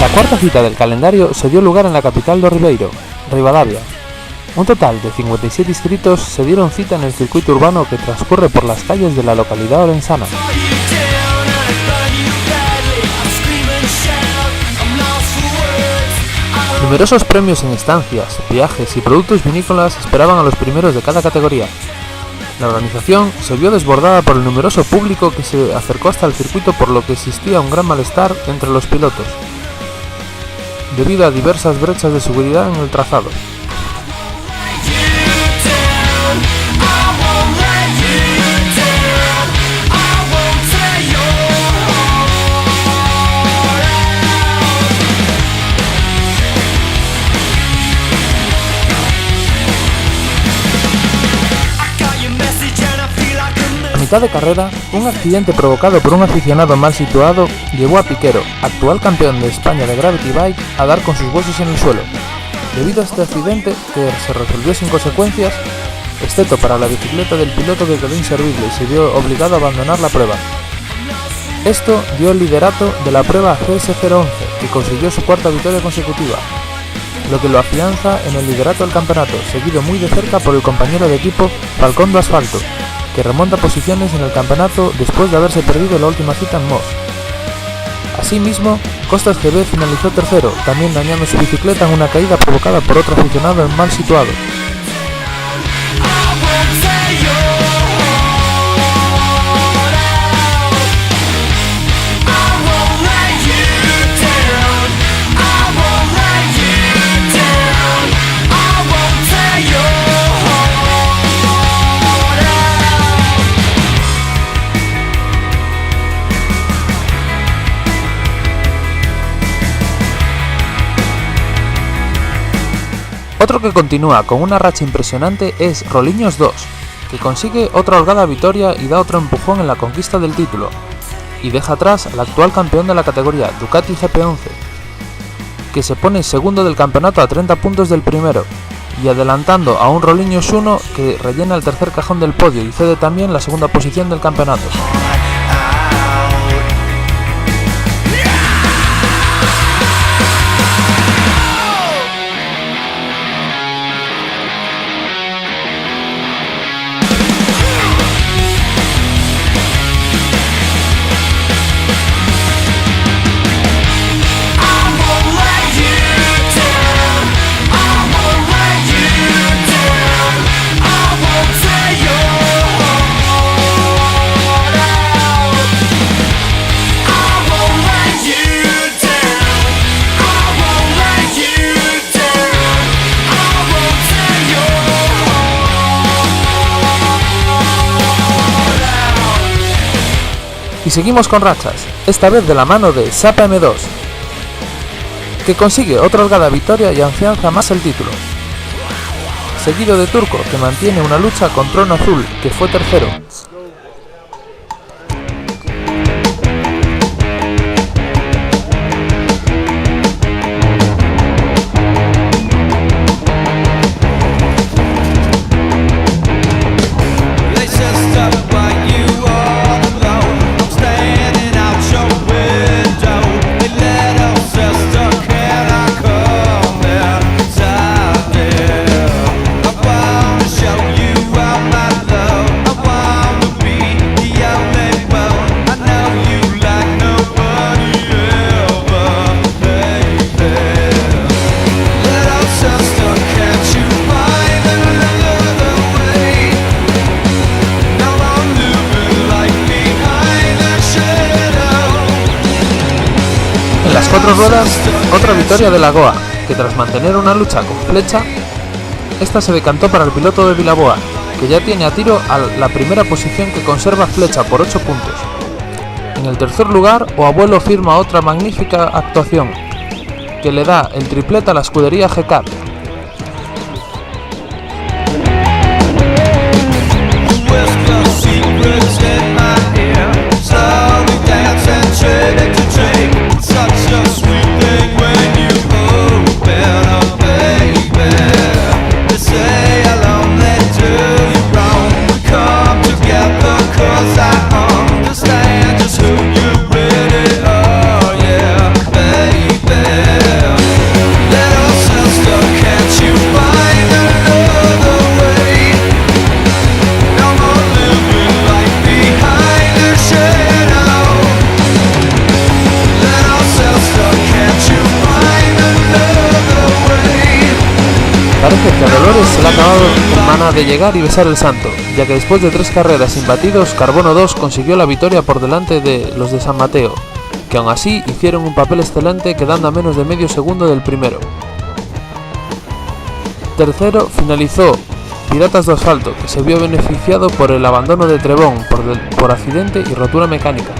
La cuarta cita del calendario se dio lugar en la capital do Ribeiro, Rivadavia. Un total de 57 inscritos se dieron cita en el circuito urbano que transcurre por las calles de la localidad orensana. Numerosos premios en estancias, viajes y productos vinícolas esperaban a los primeros de cada categoría. La organización se vio desbordada por el numeroso público que se acercó hasta el circuito, por lo que existía un gran malestar entre los pilotos, debido a diversas brechas de seguridad en el trazado. A mitad de carrera, un accidente provocado por un aficionado mal situado llevó a Piquero, actual campeón de España de Gravity Bike, a dar con sus huesos en el suelo. Debido a este accidente, que se resolvió sin consecuencias, excepto para la bicicleta del piloto, que quedó inservible y se vio obligado a abandonar la prueba. Esto dio el liderato de la prueba GS011, que consiguió su cuarta victoria consecutiva, lo que lo afianza en el liderato del campeonato, seguido muy de cerca por el compañero de equipo Falcón do Asfalto, que remonta posiciones en el campeonato después de haberse perdido la última cita en Mos. Asimismo, Costas GB finalizó tercero, también dañando su bicicleta en una caída provocada por otro aficionado mal situado. Otro que continúa con una racha impresionante es Roliños 2, que consigue otra holgada victoria y da otro empujón en la conquista del título, y deja atrás al actual campeón de la categoría, Ducati GP11, que se pone segundo del campeonato a 30 puntos del primero, y adelantando a un Roliños 1 que rellena el tercer cajón del podio y cede también la segunda posición del campeonato. Y seguimos con rachas, esta vez de la mano de Sapa M2, que consigue otra holgada victoria y afianza más el título, seguido de Turco, que mantiene una lucha con Trono Azul, que fue tercero. Las cuatro ruedas, otra victoria de la Goa, que tras mantener una lucha con Flecha, esta se decantó para el piloto de Vilaboa, que ya tiene a tiro a la primera posición que conserva Flecha por 8 puntos. En el tercer lugar, Oabuelo firma otra magnífica actuación, que le da el triplete a la escudería GK. Understand just who you really are, yeah, baby. parece que a Dolores se le ha acabado el mana de llegar y besar el santo, ya que después de 3 carreras imbatidos, Carbono 2 consiguió la victoria por delante de los de San Mateo, que aún así hicieron un papel excelente quedando a menos de medio segundo del primero. Tercero finalizó Piratas de Asfalto, que se vio beneficiado por el abandono de Trebón por accidente y rotura mecánica.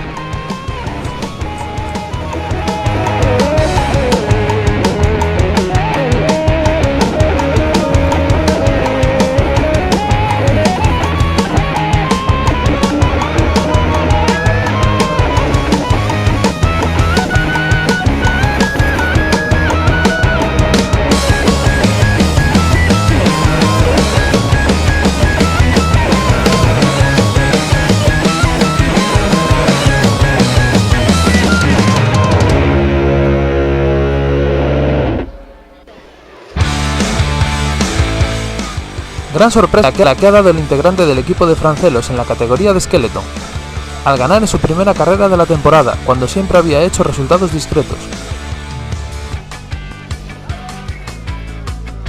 Gran sorpresa la que ha dado el integrante del equipo de Francelos en la categoría de Skeleton, al ganar en su primera carrera de la temporada, cuando siempre había hecho resultados discretos.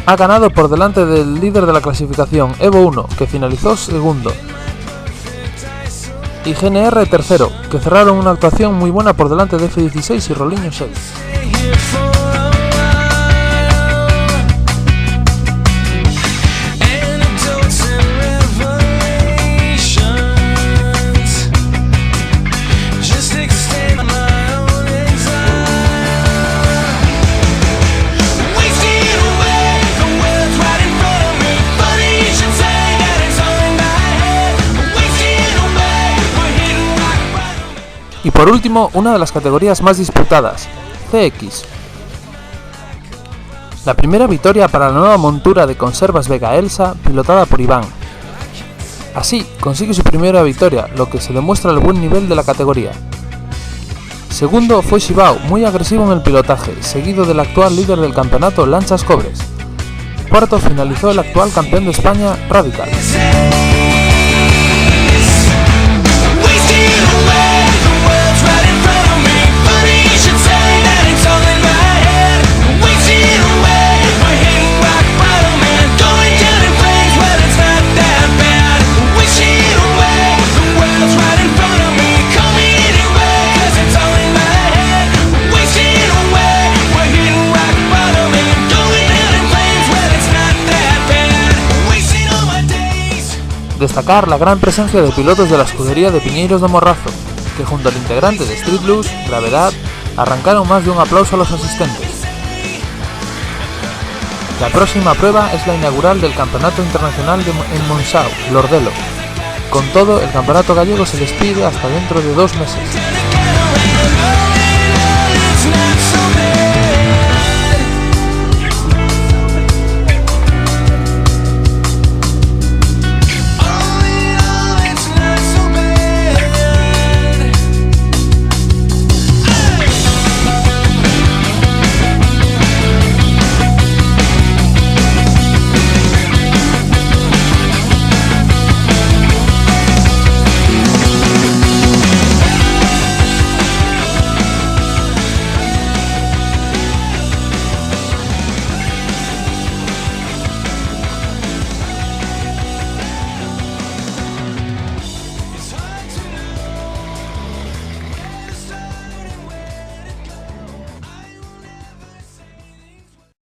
Ha ganado por delante del líder de la clasificación, Evo 1, que finalizó segundo, y GNR tercero, que cerraron una actuación muy buena por delante de F16 y Roliño 6. Y por último, una de las categorías más disputadas, CX. La primera victoria para la nueva montura de conservas Vega Elsa, pilotada por Iván. Así, consigue su primera victoria, lo que se demuestra el buen nivel de la categoría. Segundo fue Shibao, muy agresivo en el pilotaje, seguido del actual líder del campeonato, Lanchas Cobres. Cuarto finalizó el actual campeón de España, Radical. Destacar la gran presencia de pilotos de la escudería de Piñeiros de Morrazo, que junto al integrante de Street Blues, Gravedad, arrancaron más de un aplauso a los asistentes. La próxima prueba es la inaugural del Campeonato Internacional en Monzao, Lordelo. Con todo, el campeonato gallego se despide hasta dentro de 2 meses.